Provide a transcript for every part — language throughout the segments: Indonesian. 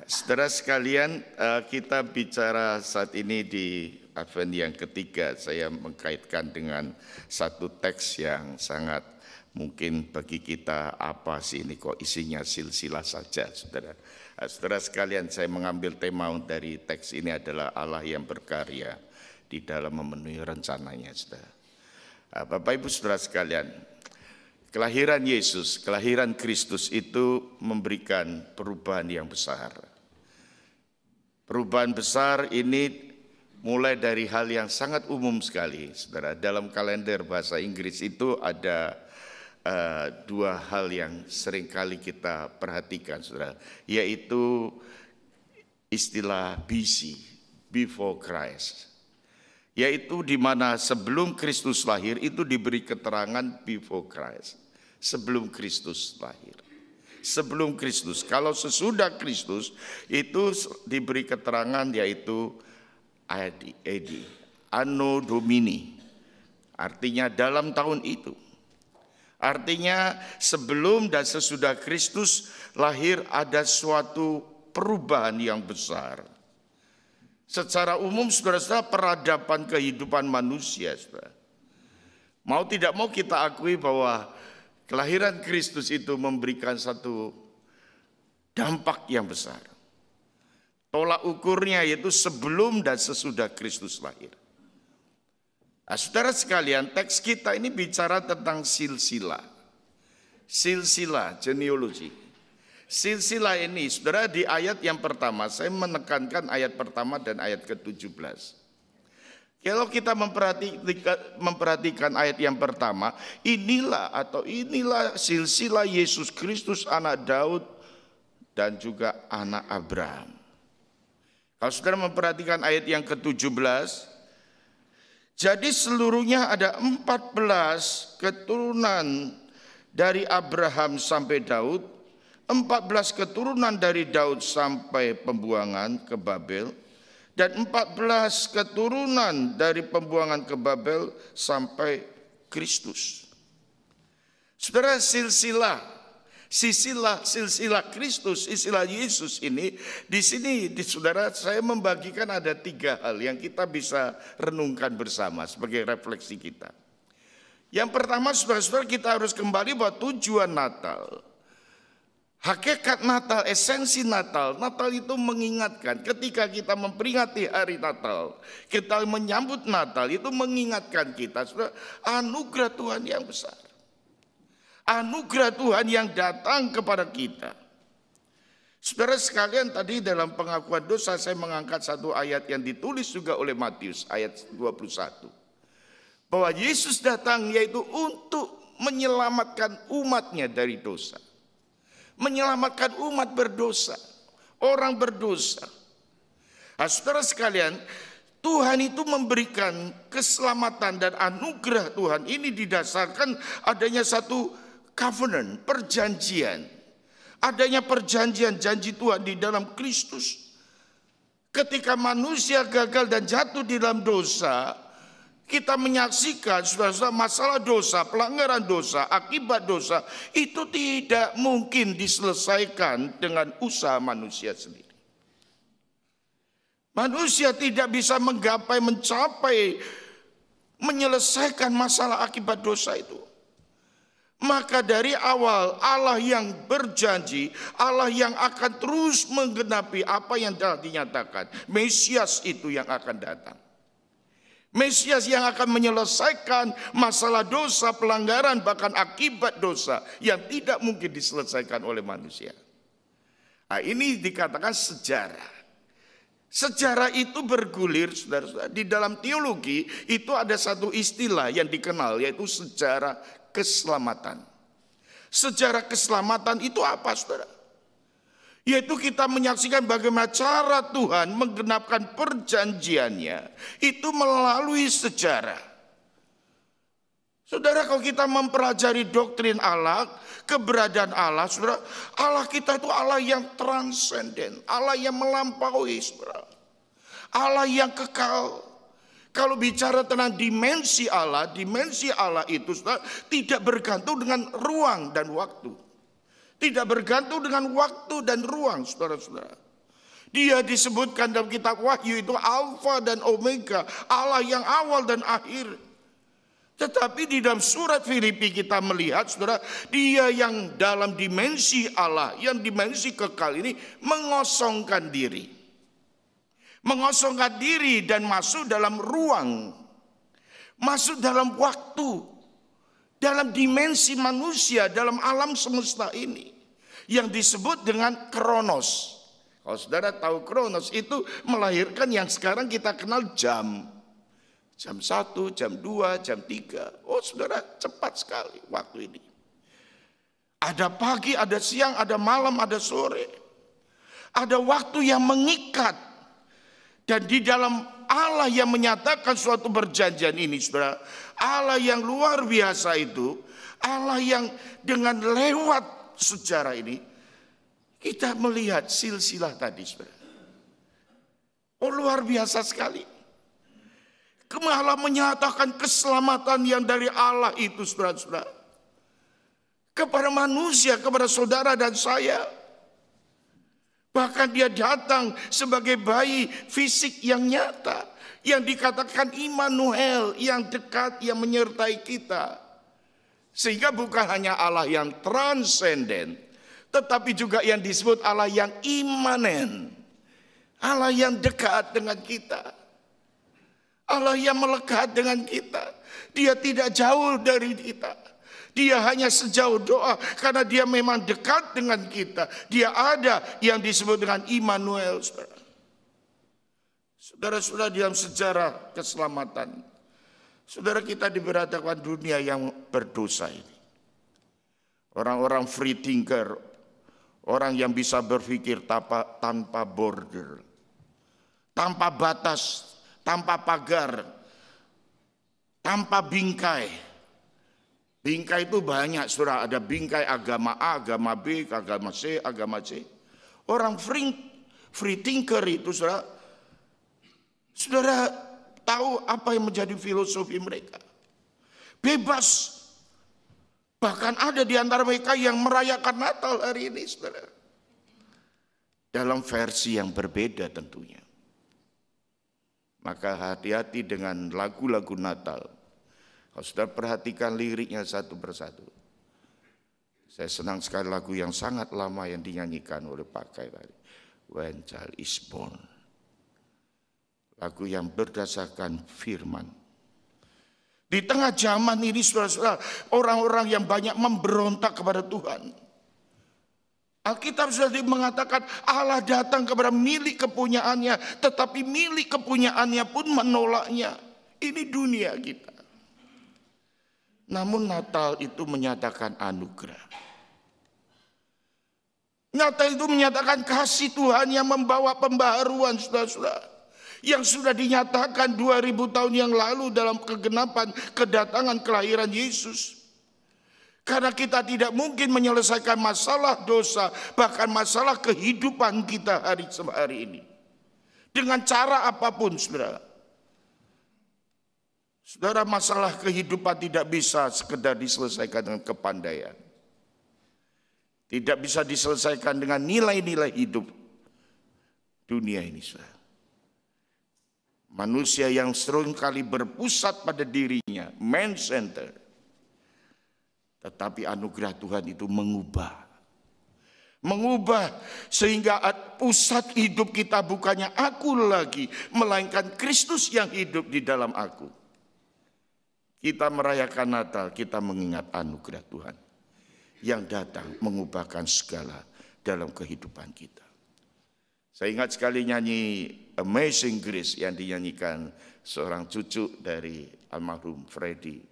Saudara sekalian, kita bicara saat ini di Advent yang ketiga. Saya mengkaitkan dengan satu teks yang sangat mungkin bagi kita, apa sih ini kok isinya silsilah saja, saudara. Saudara sekalian, saya mengambil tema dari teks ini adalah Allah yang berkarya di dalam memenuhi rencananya, saudara. Bapak Ibu saudara sekalian, kelahiran Yesus, kelahiran Kristus itu memberikan perubahan yang besar. Perubahan besar ini mulai dari hal yang sangat umum sekali, saudara. Dalam kalender bahasa Inggris itu ada dua hal yang seringkali kita perhatikan, saudara, yaitu istilah BC, before Christ, yaitu di mana sebelum Kristus lahir itu diberi keterangan before Christ, sebelum Kristus lahir. Sebelum Kristus, kalau sesudah Kristus itu diberi keterangan yaitu AD, Anno Domini, artinya dalam tahun itu. Artinya sebelum dan sesudah Kristus lahir ada suatu perubahan yang besar. Secara umum saudara-saudara, peradaban kehidupan manusia, saudara, mau tidak mau kita akui bahwa kelahiran Kristus itu memberikan satu dampak yang besar. Tolak ukurnya yaitu sebelum dan sesudah Kristus lahir. Nah, saudara sekalian, teks kita ini bicara tentang silsilah. Silsilah, genealogi. Silsilah ini, saudara, di ayat yang pertama, saya menekankan ayat pertama dan ayat ke-17. Kalau kita memperhatikan ayat yang pertama, inilah silsilah Yesus Kristus anak Daud dan juga anak Abraham. Kalau saudara memperhatikan ayat yang ke-17, jadi seluruhnya ada 14 keturunan dari Abraham sampai Daud, 14 keturunan dari Daud sampai pembuangan ke Babel, dan 14 keturunan dari pembuangan ke Babel sampai Kristus. Saudara, silsilah Kristus, silsilah Yesus ini, di sini, saudara, saya membagikan ada 3 hal yang kita bisa renungkan bersama sebagai refleksi kita. Yang pertama, saudara-saudara, kita harus kembali bahwa tujuan Natal, hakikat Natal, esensi Natal, Natal itu mengingatkan ketika kita memperingati hari Natal, kita menyambut Natal itu mengingatkan kita, saudara, anugerah Tuhan yang besar. Anugerah Tuhan yang datang kepada kita. Saudara sekalian, tadi dalam pengakuan dosa saya mengangkat satu ayat yang ditulis juga oleh Matius, ayat 21. Bahwa Yesus datang yaitu untuk menyelamatkan umatnya dari dosa. Menyelamatkan umat berdosa, orang berdosa. Nah, saudara sekalian, Tuhan itu memberikan keselamatan dan anugerah Tuhan ini didasarkan adanya satu covenant, perjanjian. Adanya perjanjian janji Tuhan di dalam Kristus. Ketika manusia gagal dan jatuh di dalam dosa, kita menyaksikan saudara-saudara, masalah dosa, pelanggaran dosa, akibat dosa itu tidak mungkin diselesaikan dengan usaha manusia sendiri. Manusia tidak bisa mencapai menyelesaikan masalah akibat dosa itu. Maka dari awal Allah yang berjanji, Allah yang akan terus menggenapi apa yang telah dinyatakan, Mesias itu yang akan datang. Mesias yang akan menyelesaikan masalah dosa, pelanggaran, bahkan akibat dosa yang tidak mungkin diselesaikan oleh manusia. Nah, ini dikatakan sejarah. Sejarah itu bergulir, saudara-saudara. Di dalam teologi itu ada satu istilah yang dikenal, yaitu sejarah keselamatan. Sejarah keselamatan itu apa, saudara? Yaitu kita menyaksikan bagaimana cara Tuhan menggenapkan perjanjiannya itu melalui sejarah. Saudara, kalau kita mempelajari doktrin Allah, keberadaan Allah, saudara, Allah kita itu Allah yang transenden, Allah yang melampaui, saudara. Allah yang kekal. Kalau bicara tentang dimensi Allah itu, saudara, tidak bergantung dengan ruang dan waktu. Tidak bergantung dengan waktu dan ruang, saudara-saudara. Dia disebutkan dalam kitab Wahyu itu Alfa dan Omega, Allah yang awal dan akhir. Tetapi di dalam surat Filipi kita melihat, saudara, dia yang dalam dimensi Allah, yang dimensi kekal ini mengosongkan diri. Mengosongkan diri dan masuk dalam ruang, masuk dalam waktu, dalam dimensi manusia, dalam alam semesta ini, yang disebut dengan Kronos. Kalau saudara tahu Kronos itu melahirkan yang sekarang kita kenal jam. Jam 1, jam 2, jam 3. Oh saudara, cepat sekali waktu ini. Ada pagi, ada siang, ada malam, ada sore. Ada waktu yang mengikat. Dan di dalam Allah yang menyatakan suatu perjanjian ini, saudara, Allah yang luar biasa itu, Allah yang dengan lewat sejarah ini, kita melihat silsilah tadi, saudara. Oh luar biasa sekali. Allah menyatakan keselamatan yang dari Allah itu, saudara-saudara, kepada manusia, kepada saudara dan saya. Bahkan dia datang sebagai bayi fisik yang nyata, yang dikatakan Immanuel, yang dekat, yang menyertai kita. Sehingga bukan hanya Allah yang transenden, tetapi juga yang disebut Allah yang imanen, Allah yang dekat dengan kita, Allah yang melekat dengan kita. Dia tidak jauh dari kita. Dia hanya sejauh doa, karena dia memang dekat dengan kita. Dia ada yang disebut dengan Immanuel. Saudara-saudara, dalam sejarah keselamatan, saudara, kita diberadakan dunia yang berdosa ini. Orang-orang free thinker, orang yang bisa berpikir tanpa border, tanpa batas, tanpa pagar, tanpa bingkai. Bingkai itu banyak, saudara. Ada bingkai agama A, agama B, agama C, agama C. Orang free thinker itu, saudara tahu apa yang menjadi filosofi mereka. Bebas. Bahkan ada di antara mereka yang merayakan Natal hari ini, saudara. Dalam versi yang berbeda tentunya. Maka hati-hati dengan lagu-lagu Natal. Kalau sudah perhatikan liriknya satu persatu. Saya senang sekali lagu yang sangat lama yang dinyanyikan oleh Pak Kai tadi. When Child is Born. Lagu yang berdasarkan firman. Di tengah zaman ini, saudara-saudara, orang-orang yang banyak memberontak kepada Tuhan. Alkitab sudah mengatakan Allah datang kepada milik kepunyaannya, tetapi milik kepunyaannya pun menolaknya. Ini dunia kita. Namun Natal itu menyatakan anugerah. Natal itu menyatakan kasih Tuhan yang membawa pembaharuan, saudara-saudara, yang sudah dinyatakan 2000 tahun yang lalu dalam kegenapan kedatangan kelahiran Yesus. Karena kita tidak mungkin menyelesaikan masalah dosa, bahkan masalah kehidupan kita hari ini, dengan cara apapun, saudara. Saudara, masalah kehidupan tidak bisa sekedar diselesaikan dengan kepandaian. Tidak bisa diselesaikan dengan nilai-nilai hidup dunia ini, saudara. Manusia yang seringkali berpusat pada dirinya, man-centered. Tetapi anugerah Tuhan itu mengubah sehingga pusat hidup kita bukannya aku lagi, melainkan Kristus yang hidup di dalam aku. Kita merayakan Natal, kita mengingat anugerah Tuhan yang datang mengubahkan segala dalam kehidupan kita. Saya ingat sekali nyanyi Amazing Grace yang dinyanyikan seorang cucu dari almarhum Freddy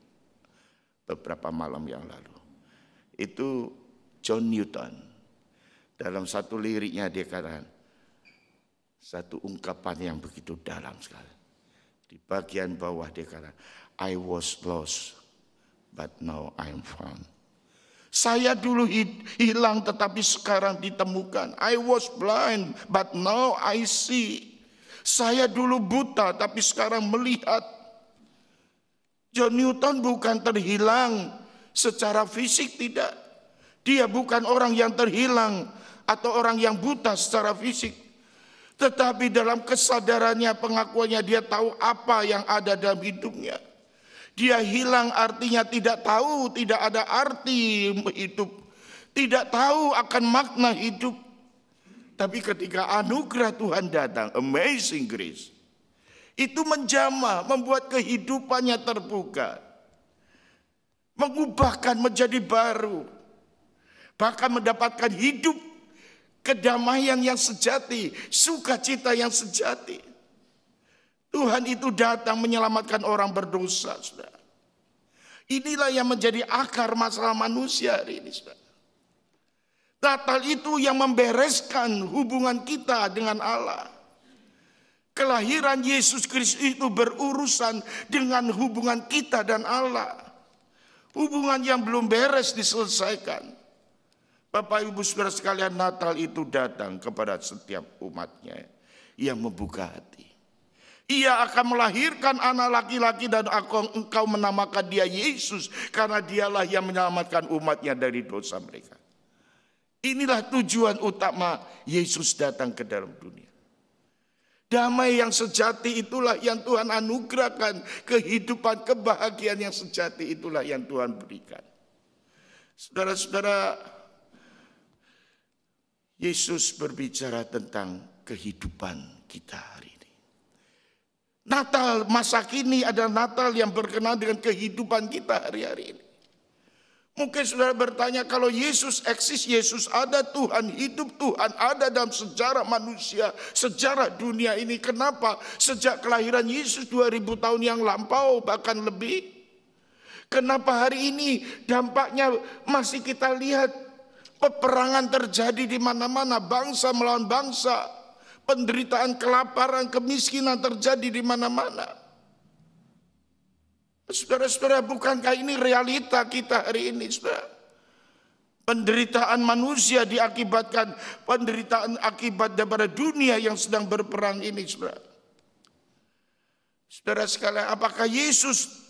beberapa malam yang lalu. Itu John Newton. Dalam satu liriknya dia katakan satu ungkapan yang begitu dalam sekali. Di bagian bawah dia katakan, I was lost, but now I'm found. Saya dulu hilang tetapi sekarang ditemukan. I was blind, but now I see. Saya dulu buta tapi sekarang melihat. John Newton bukan terhilang secara fisik, tidak. Dia bukan orang yang terhilang atau orang yang buta secara fisik. Tetapi dalam kesadarannya, pengakuannya, dia tahu apa yang ada dalam hidupnya. Dia hilang, artinya tidak tahu, tidak ada arti hidup. Tidak tahu akan makna hidup. Tapi ketika anugerah Tuhan datang, amazing grace, itu menjamah, membuat kehidupannya terbuka. Mengubahkan menjadi baru. Bahkan mendapatkan hidup kedamaian yang sejati, sukacita yang sejati. Tuhan itu datang menyelamatkan orang berdosa, saudara. Inilah yang menjadi akar masalah manusia hari ini, saudara. Natal itu yang membereskan hubungan kita dengan Allah. Kelahiran Yesus Kristus itu berurusan dengan hubungan kita dan Allah. Hubungan yang belum beres diselesaikan. Bapak Ibu Saudara sekalian, Natal itu datang kepada setiap umatnya yang membuka hati. Ia akan melahirkan anak laki-laki dan engkau menamakan dia Yesus, karena dialah yang menyelamatkan umatnya dari dosa mereka. Inilah tujuan utama Yesus datang ke dalam dunia. Damai yang sejati itulah yang Tuhan anugerahkan. Kehidupan, kebahagiaan yang sejati itulah yang Tuhan berikan. Saudara-saudara, Yesus berbicara tentang kehidupan kita hari ini. Natal masa kini adalah Natal yang berkenaan dengan kehidupan kita hari-hari ini. Mungkin saudara bertanya, kalau Yesus eksis, Yesus ada, Tuhan hidup, Tuhan ada dalam sejarah manusia, sejarah dunia ini. Kenapa sejak kelahiran Yesus 2000 tahun yang lampau, bahkan lebih? Kenapa hari ini dampaknya masih kita lihat? Peperangan terjadi di mana-mana, bangsa melawan bangsa, penderitaan, kelaparan, kemiskinan terjadi di mana-mana. Saudara-saudara, bukankah ini realita kita hari ini, saudara? Penderitaan manusia diakibatkan penderitaan akibat daripada dunia yang sedang berperang ini, saudara. Saudara sekalian, apakah Yesus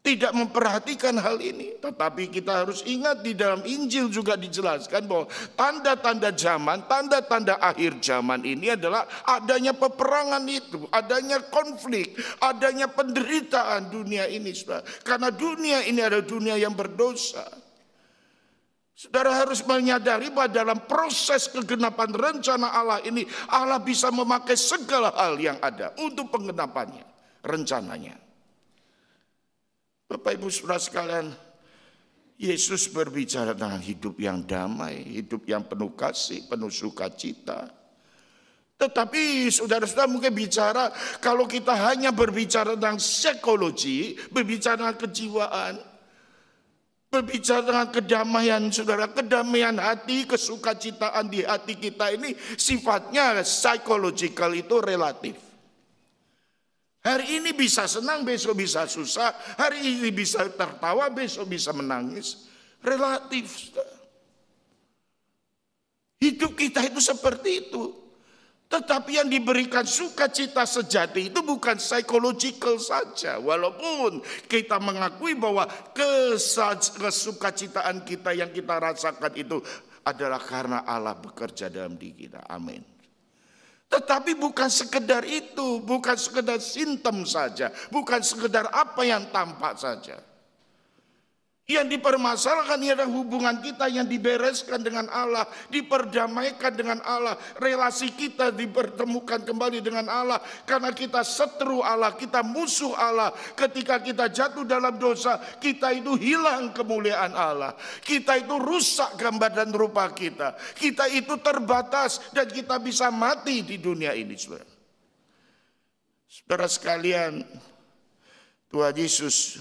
tidak memperhatikan hal ini? Tetapi kita harus ingat, di dalam Injil juga dijelaskan bahwa tanda-tanda zaman, tanda-tanda akhir zaman ini adalah adanya peperangan itu, adanya konflik, adanya penderitaan dunia ini, saudara. Karena dunia ini adalah dunia yang berdosa. Saudara harus menyadari bahwa dalam proses kegenapan rencana Allah ini, Allah bisa memakai segala hal yang ada untuk penggenapannya, rencananya. Bapak Ibu Saudara sekalian, Yesus berbicara tentang hidup yang damai, hidup yang penuh kasih, penuh sukacita. Tetapi saudara-saudara mungkin bicara, kalau kita hanya berbicara tentang psikologi, berbicara tentang kejiwaan, berbicara tentang kedamaian, saudara, kedamaian hati, kesukacitaan di hati kita ini sifatnya psychological, itu relatif. Hari ini bisa senang, besok bisa susah. Hari ini bisa tertawa, besok bisa menangis. Relatif. Hidup kita itu seperti itu. Tetapi yang diberikan sukacita sejati itu bukan psychological saja. Walaupun kita mengakui bahwa kesukacitaan kita yang kita rasakan itu adalah karena Allah bekerja dalam diri kita. Amin. Tetapi bukan sekedar itu, bukan sekedar simptom saja, bukan sekedar apa yang tampak saja. Yang dipermasalahkan adalah hubungan kita yang dibereskan dengan Allah, diperdamaikan dengan Allah, relasi kita dipertemukan kembali dengan Allah. Karena kita setru Allah, kita musuh Allah. Ketika kita jatuh dalam dosa, kita itu hilang kemuliaan Allah. Kita itu rusak gambar dan rupa kita. Kita itu terbatas dan kita bisa mati di dunia ini, saudara. Saudara sekalian, Tuhan Yesus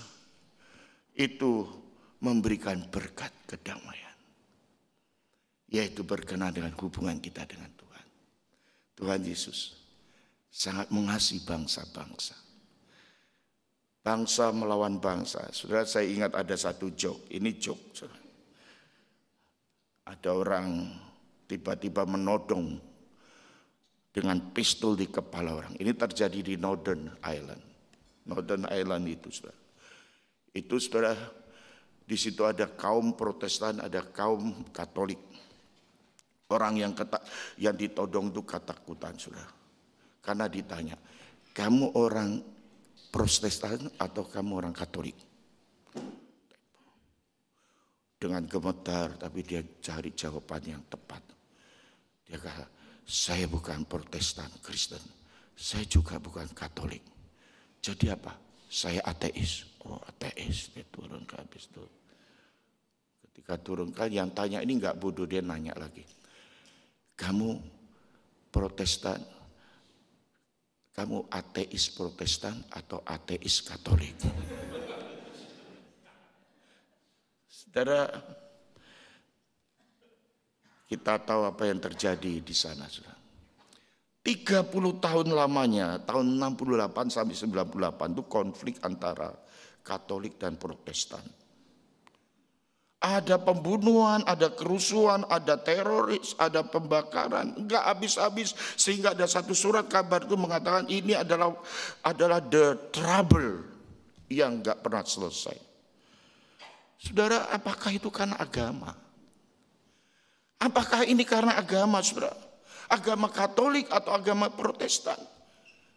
itu memberikan berkat kedamaian, yaitu berkenaan dengan hubungan kita dengan Tuhan. Tuhan Yesus sangat mengasihi bangsa-bangsa. Bangsa melawan bangsa. Saudara, saya ingat ada satu joke. Ini joke, saudara. Ada orang tiba-tiba menodong dengan pistol di kepala orang. Ini terjadi di Northern Ireland. Northern Ireland itu, saudara. Itu, saudara, di situ ada kaum Protestan, ada kaum Katolik. Orang yang ditodong itu ketakutan, saudara. Karena ditanya, kamu orang Protestan atau kamu orang Katolik? Dengan gemetar, tapi dia cari jawaban yang tepat. Dia kata, saya bukan Protestan, Kristen. Saya juga bukan Katolik. Jadi apa? Saya ateis. Oh, ateis. Dia turun ke habis itu. Ketika turun kan yang tanya ini nggak bodoh, dia nanya lagi. Kamu Protestan, kamu ateis Protestan atau ateis Katolik? Saudara, kita tahu apa yang terjadi di sana, saudara. 30 tahun lamanya, tahun 68 sampai 98 itu konflik antara Katolik dan Protestan. Ada pembunuhan, ada kerusuhan, ada teroris, ada pembakaran, enggak habis-habis. Sehingga ada satu surat kabar itu mengatakan ini adalah the trouble yang enggak pernah selesai. Saudara, apakah itu karena agama? Apakah ini karena agama, saudara? Agama Katolik atau agama Protestan?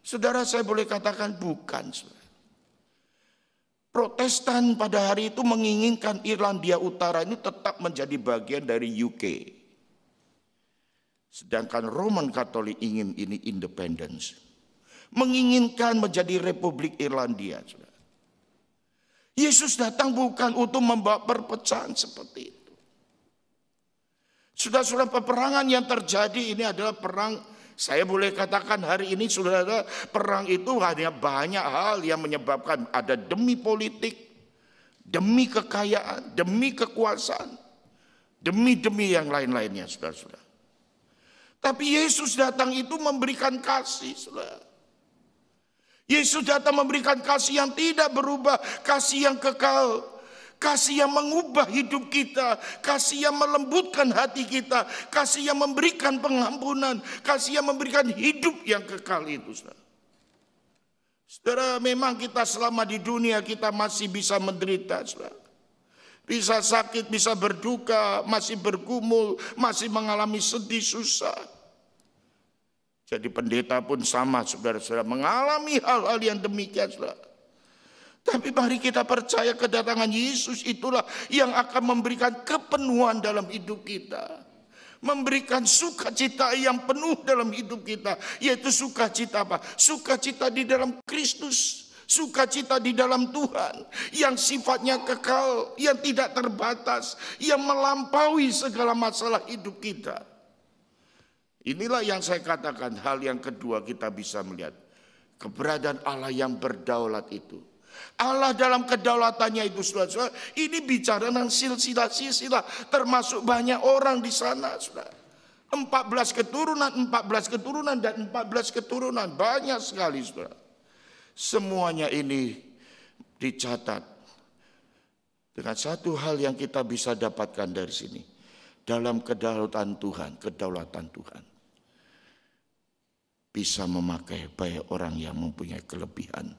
Saudara, saya boleh katakan bukan, saudara. Protestan pada hari itu menginginkan Irlandia Utara ini tetap menjadi bagian dari UK. Sedangkan Roman Katolik ingin ini independence. Menginginkan menjadi Republik Irlandia. Yesus datang bukan untuk membawa perpecahan seperti itu. Saudara-saudara, peperangan yang terjadi ini adalah perang. Saya boleh katakan hari ini, saudara, perang itu hanya banyak hal yang menyebabkan. Ada demi politik, demi kekayaan, demi kekuasaan, demi yang lain-lainnya, saudara-saudara. Tapi Yesus datang itu memberikan kasih, saudara. Yesus datang memberikan kasih yang tidak berubah, kasih yang kekal. Kasih yang mengubah hidup kita, kasih yang melembutkan hati kita, kasih yang memberikan pengampunan, kasih yang memberikan hidup yang kekal itu. Saudara, memang kita selama di dunia kita masih bisa menderita, saudara. Bisa sakit, bisa berduka, masih bergumul, masih mengalami sedih, susah. Jadi pendeta pun sama, saudara-saudara, mengalami hal-hal yang demikian, saudara. Tapi mari kita percaya kedatangan Yesus itulah yang akan memberikan kepenuhan dalam hidup kita. Memberikan sukacita yang penuh dalam hidup kita. Yaitu sukacita apa? Sukacita di dalam Kristus. Sukacita di dalam Tuhan. Yang sifatnya kekal, yang tidak terbatas, yang melampaui segala masalah hidup kita. Inilah yang saya katakan, hal yang kedua kita bisa melihat. Keberadaan Allah yang berdaulat itu. Allah dalam kedaulatannya itu, saudara, ini bicara tentang silsilah, termasuk banyak orang di sana, saudara. 14 keturunan dan 14 keturunan, banyak sekali, saudara. Semuanya ini dicatat dengan satu hal yang kita bisa dapatkan dari sini. Dalam kedaulatan Tuhan bisa memakai baik orang yang mempunyai kelebihan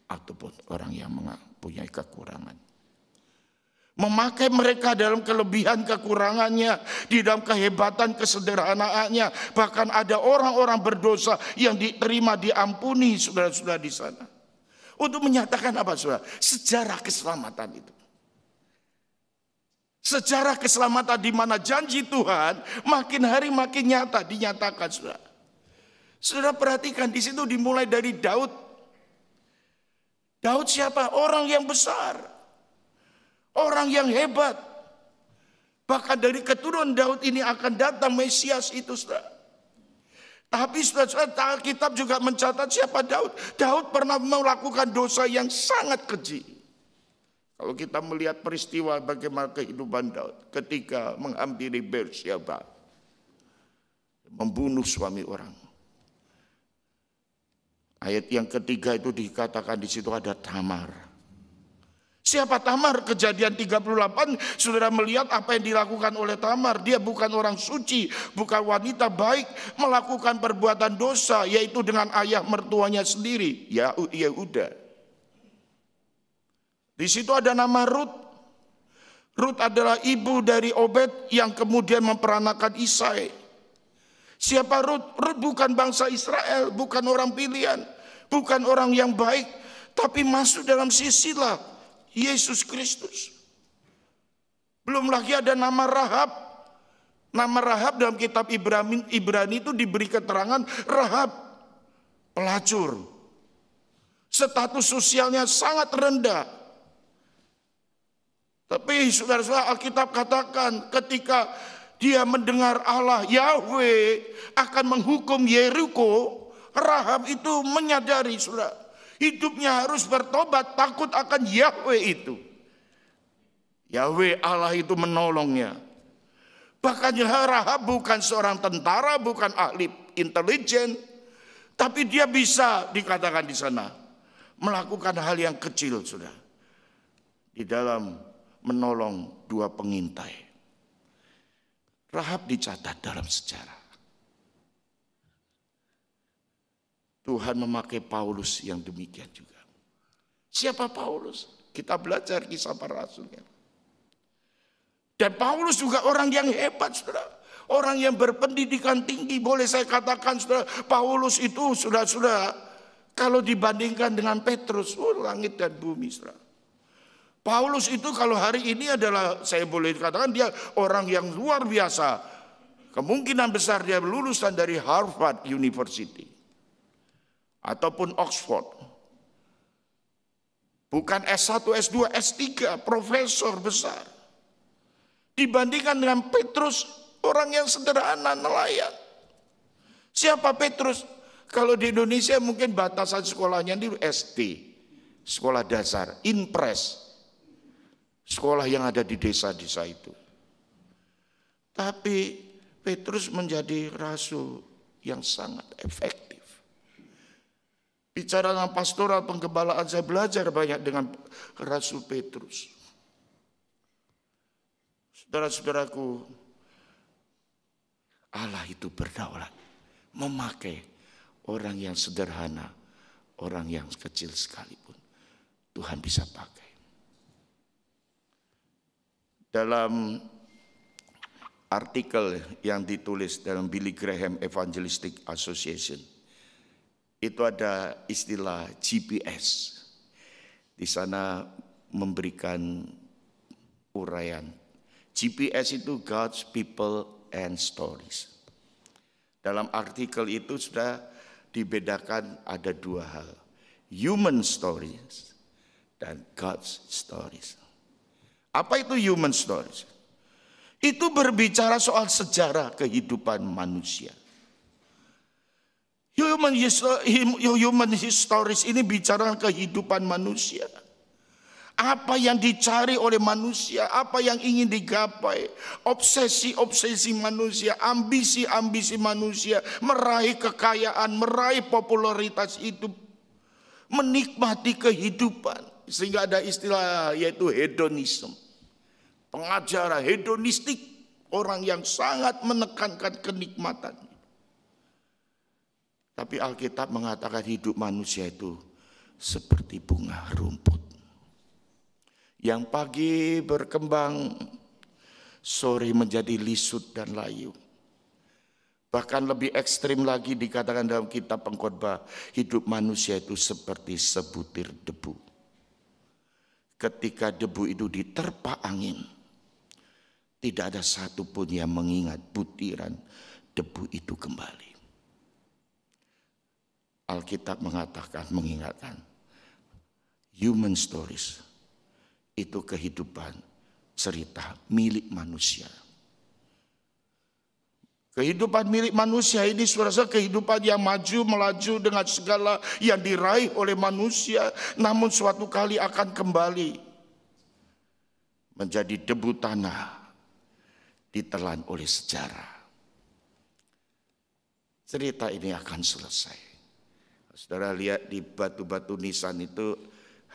ataupun orang yang mempunyai kekurangan. Memakai mereka dalam kelebihan kekurangannya, di dalam kehebatan kesederhanaannya. Bahkan ada orang-orang berdosa yang diterima, diampuni, saudara-saudara di sana. Untuk menyatakan apa, saudara? Sejarah keselamatan itu. Sejarah keselamatan di mana janji Tuhan makin hari makin nyata dinyatakan, saudara. Saudara perhatikan di situ dimulai dari Daud. Daud siapa? Orang yang besar. Orang yang hebat. Bahkan dari keturunan Daud ini akan datang Mesias itu, saudara. Tapi saudara, Alkitab juga mencatat siapa Daud. Daud pernah melakukan dosa yang sangat keji. Kalau kita melihat peristiwa bagaimana kehidupan Daud ketika menghampiri Batsyeba, membunuh suami orang. Ayat yang ketiga itu dikatakan di situ ada Tamar. Siapa Tamar? Kejadian 38, saudara melihat apa yang dilakukan oleh Tamar. Dia bukan orang suci, bukan wanita baik, melakukan perbuatan dosa, yaitu dengan ayah mertuanya sendiri, Yehuda. Di situ ada nama Rut. Rut adalah ibu dari Obed yang kemudian memperanakan Isai. Siapa Rut? Rut bukan bangsa Israel, bukan orang pilihan, bukan orang yang baik, tapi masuk dalam silsilah Yesus Kristus. Belum lagi ada nama Rahab. Nama Rahab dalam kitab Ibrani itu diberi keterangan Rahab, pelacur. Status sosialnya sangat rendah. Tapi saudara-saudara, Alkitab katakan ketika dia mendengar Allah Yahweh akan menghukum Yeriko, Rahab itu menyadari saudara, hidupnya harus bertobat, takut akan Yahweh itu. Yahweh Allah itu menolongnya. Bahkan Rahab bukan seorang tentara, bukan ahli intelijen, tapi dia bisa dikatakan di sana melakukan hal yang kecil sudah di dalam menolong dua pengintai. Rahab dicatat dalam sejarah. Tuhan memakai Paulus yang demikian juga. Siapa Paulus? Kita belajar kisah para rasulnya. Dan Paulus juga orang yang hebat, saudara. Orang yang berpendidikan tinggi. Boleh saya katakan, saudara, Paulus itu sudah kalau dibandingkan dengan Petrus, langit dan bumi, saudara. Paulus itu kalau hari ini adalah, saya boleh katakan dia orang yang luar biasa. Kemungkinan besar dia lulusan dari Harvard University. Ataupun Oxford. Bukan S1, S2, S3, profesor besar. Dibandingkan dengan Petrus, orang yang sederhana, nelayan. Siapa Petrus? Kalau di Indonesia mungkin batasan sekolahnya di SD. Sekolah dasar, impres. Sekolah yang ada di desa-desa itu. Tapi Petrus menjadi rasul yang sangat efektif. Bicara tentang pastoral penggembalaan, saya belajar banyak dengan Rasul Petrus. Saudara-saudaraku, Allah itu berdaulat, memakai orang yang sederhana, orang yang kecil sekalipun. Tuhan bisa pakai. Dalam artikel yang ditulis dalam Billy Graham Evangelistic Association, itu ada istilah GPS. Di sana memberikan uraian. GPS itu God's People and Stories. Dalam artikel itu sudah dibedakan ada dua hal. Human stories dan God's stories. Apa itu human stories? Itu berbicara soal sejarah kehidupan manusia. Human stories ini bicara kehidupan manusia. Apa yang dicari oleh manusia, apa yang ingin digapai, obsesi-obsesi manusia, ambisi-ambisi manusia, meraih kekayaan, meraih popularitas hidup, menikmati kehidupan. Sehingga ada istilah yaitu hedonisme. Pengajaran hedonistik, orang yang sangat menekankan kenikmatan. Tapi Alkitab mengatakan hidup manusia itu seperti bunga rumput. Yang pagi berkembang, sore menjadi lisut dan layu. Bahkan lebih ekstrim lagi dikatakan dalam kitab Pengkhotbah, hidup manusia itu seperti sebutir debu. Ketika debu itu diterpa angin, tidak ada satupun yang mengingat butiran debu itu kembali. Alkitab mengatakan, mengingatkan, human stories itu kehidupan cerita milik manusia. Kehidupan milik manusia ini saudara, kehidupan yang maju melaju dengan segala yang diraih oleh manusia, namun suatu kali akan kembali menjadi debu tanah, ditelan oleh sejarah. Cerita ini akan selesai. Saudara lihat di batu-batu nisan itu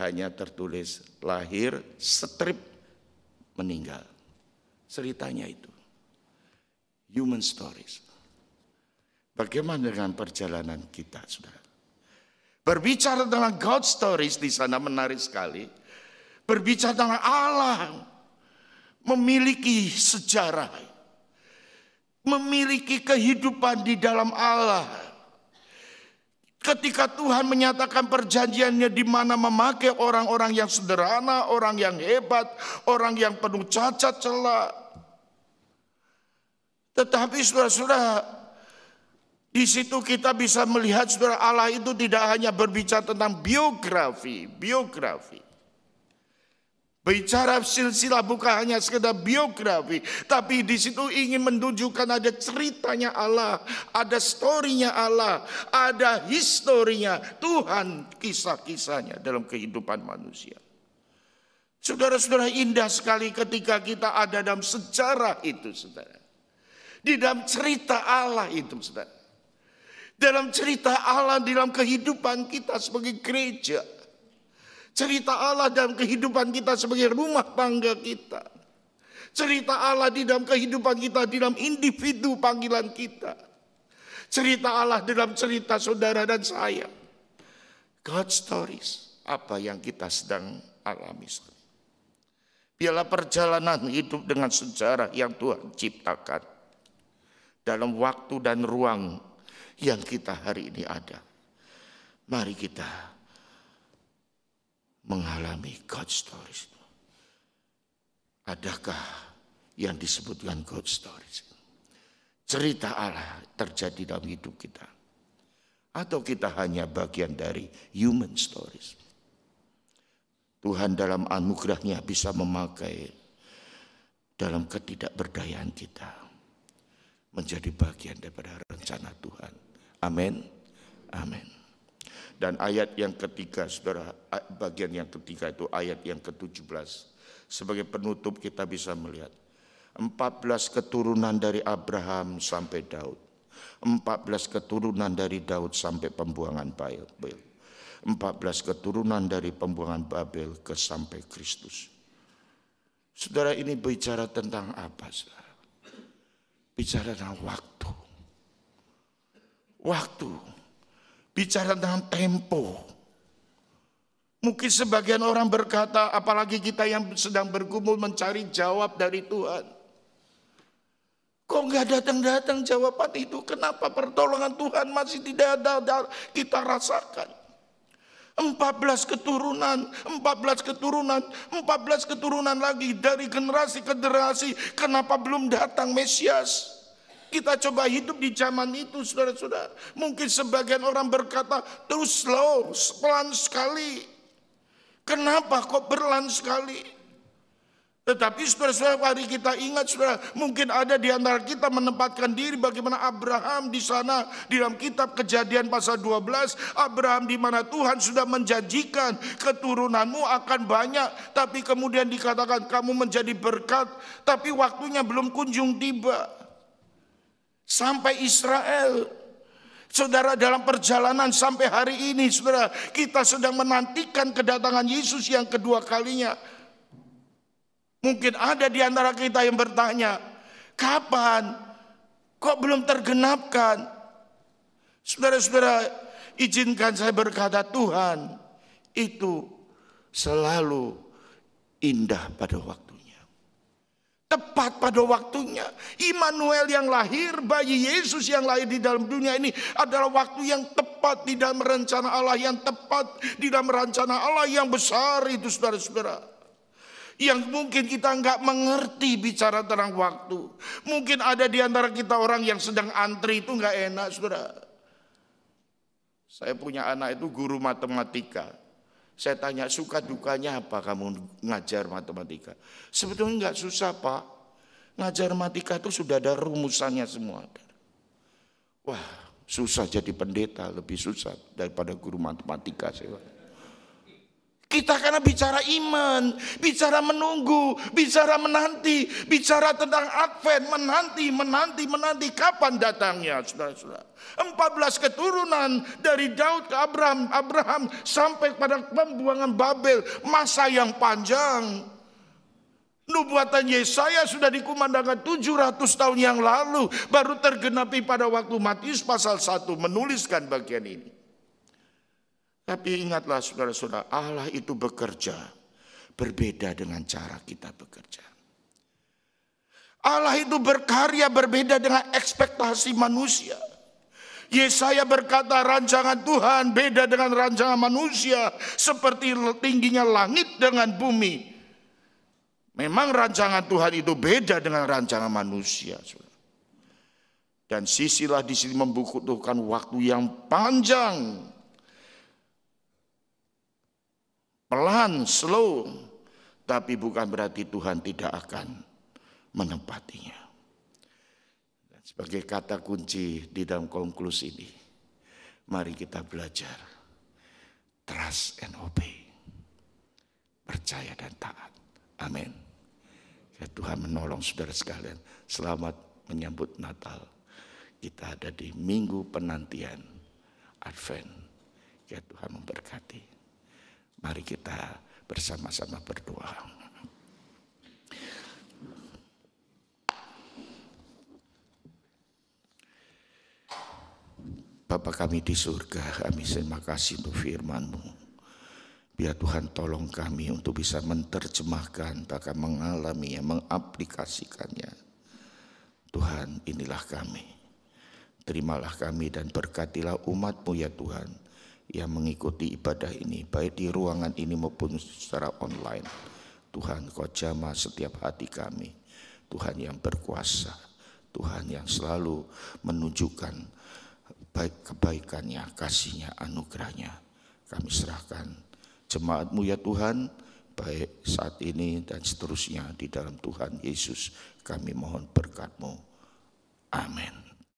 hanya tertulis lahir, strip, meninggal. Ceritanya itu. Human stories. Bagaimana dengan perjalanan kita, saudara? Berbicara tentang God stories di sana menarik sekali. Berbicara tentang Allah. memiliki sejarah, memiliki kehidupan di dalam Allah. Ketika Tuhan menyatakan perjanjiannya di mana memakai orang-orang yang sederhana, orang yang hebat, orang yang penuh cacat celah. Tetapi saudara-saudara, di situ kita bisa melihat saudara, Allah itu tidak hanya berbicara tentang biografi. Bicara silsilah bukan hanya sekedar biografi, tapi di situ ingin menunjukkan ada ceritanya Allah, ada storynya Allah, ada historinya Tuhan, kisah-kisahnya dalam kehidupan manusia. Saudara-saudara, indah sekali ketika kita ada dalam sejarah itu, saudara. Di dalam cerita Allah itu, saudara. Dalam cerita Allah di dalam kehidupan kita sebagai gereja. Cerita Allah dalam kehidupan kita sebagai rumah tangga kita. Cerita Allah di dalam kehidupan kita, di dalam individu panggilan kita. Cerita Allah dalam cerita saudara dan saya. God stories, apa yang kita sedang alami. Biarlah perjalanan hidup dengan sejarah yang Tuhan ciptakan. Dalam waktu dan ruang yang kita hari ini ada. Mari kita mengalami God stories. Adakah yang disebutkan God stories? Cerita Allah terjadi dalam hidup kita. Atau kita hanya bagian dari human stories. Tuhan dalam anugerahnya bisa memakai dalam ketidakberdayaan kita. Menjadi bagian daripada rencana Tuhan. Amin. Amin. Dan ayat yang ketiga, saudara, bagian yang ketiga itu ayat yang ke-17. Sebagai penutup kita bisa melihat 14 keturunan dari Abraham sampai Daud. 14 keturunan dari Daud sampai pembuangan Babel. 14 keturunan dari pembuangan Babel ke sampai Kristus. Saudara, ini bicara tentang apa, saudara? Bicara tentang waktu. Waktu. Bicara tentang tempo. Mungkin sebagian orang berkata, apalagi kita yang sedang bergumul mencari jawab dari Tuhan. Kok nggak datang-datang jawaban itu? Kenapa pertolongan Tuhan masih tidak ada kita rasakan? 14 keturunan, 14 keturunan, 14 keturunan lagi dari generasi ke generasi. Kenapa belum datang Mesias? Kita coba hidup di zaman itu, saudara-saudara. Mungkin sebagian orang berkata, terus slow, pelan sekali. Kenapa kok berlan sekali? Tetapi saudara-saudara, mari kita ingat, saudara, mungkin ada di antara kita menempatkan diri bagaimana Abraham di sana di dalam kitab Kejadian pasal 12, Abraham di mana Tuhan sudah menjanjikan keturunanmu akan banyak, tapi kemudian dikatakan kamu menjadi berkat, tapi waktunya belum kunjung tiba. Sampai Israel, saudara, dalam perjalanan sampai hari ini, saudara, kita sedang menantikan kedatangan Yesus yang kedua kalinya. Mungkin ada di antara kita yang bertanya, kapan? Kok belum tergenapkan? Saudara-saudara, izinkan saya berkata, Tuhan itu selalu indah pada waktunya. Tepat pada waktunya. Immanuel yang lahir, bayi Yesus yang lahir di dalam dunia ini adalah waktu yang tepat di dalam rencana Allah, yang tepat di dalam rencana Allah yang besar itu, saudara-saudara. Yang mungkin kita nggak mengerti bicara tentang waktu. Mungkin ada di antara kita orang yang sedang antri itu nggak enak, saudara. Saya punya anak itu guru matematika. Saya tanya, suka dukanya apa kamu ngajar matematika? Sebetulnya nggak susah, Pak. Ngajar matematika itu sudah ada rumusannya semua. Wah, susah jadi pendeta, lebih susah daripada guru matematika. Kita karena bicara iman, bicara menunggu, bicara menanti, bicara tentang Advent, menanti, kapan datangnya, saudara-saudara. 14 keturunan dari Daud ke Abraham sampai pada pembuangan Babel, masa yang panjang. Nubuatan Yesaya sudah dikumandangkan 700 tahun yang lalu, baru tergenapi pada waktu Matius pasal 1 menuliskan bagian ini. Tapi ingatlah saudara-saudara, Allah itu bekerja berbeda dengan cara kita bekerja. Allah itu berkarya berbeda dengan ekspektasi manusia. Yesaya berkata rancangan Tuhan beda dengan rancangan manusia, seperti tingginya langit dengan bumi. Memang rancangan Tuhan itu beda dengan rancangan manusia. Dan sisilah di sini membutuhkan waktu yang panjang. Pelan, slow. Tapi bukan berarti Tuhan tidak akan menempatinya. Sebagai kata kunci di dalam konklusi ini, mari kita belajar trust and obey, percaya dan taat. Amin. Ya, Tuhan menolong saudara sekalian. Selamat menyambut Natal. Kita ada di minggu penantian Advent. Ya, Tuhan memberkati. Mari kita bersama-sama berdoa. Bapa kami di surga, kami terima kasih untuk firman-Mu. Biar Tuhan tolong kami untuk bisa menerjemahkan, bahkan mengalami, mengaplikasikannya. Tuhan, inilah kami. Terimalah kami dan berkatilah umat-Mu ya Tuhan, yang mengikuti ibadah ini, baik di ruangan ini maupun secara online. Tuhan, Kau jamah setiap hati kami. Tuhan yang berkuasa, Tuhan yang selalu menunjukkan baik kebaikannya, kasihnya, anugerahnya. Kami serahkan jemaat-Mu ya Tuhan, baik saat ini dan seterusnya di dalam Tuhan Yesus. Kami mohon berkat-Mu. Amin.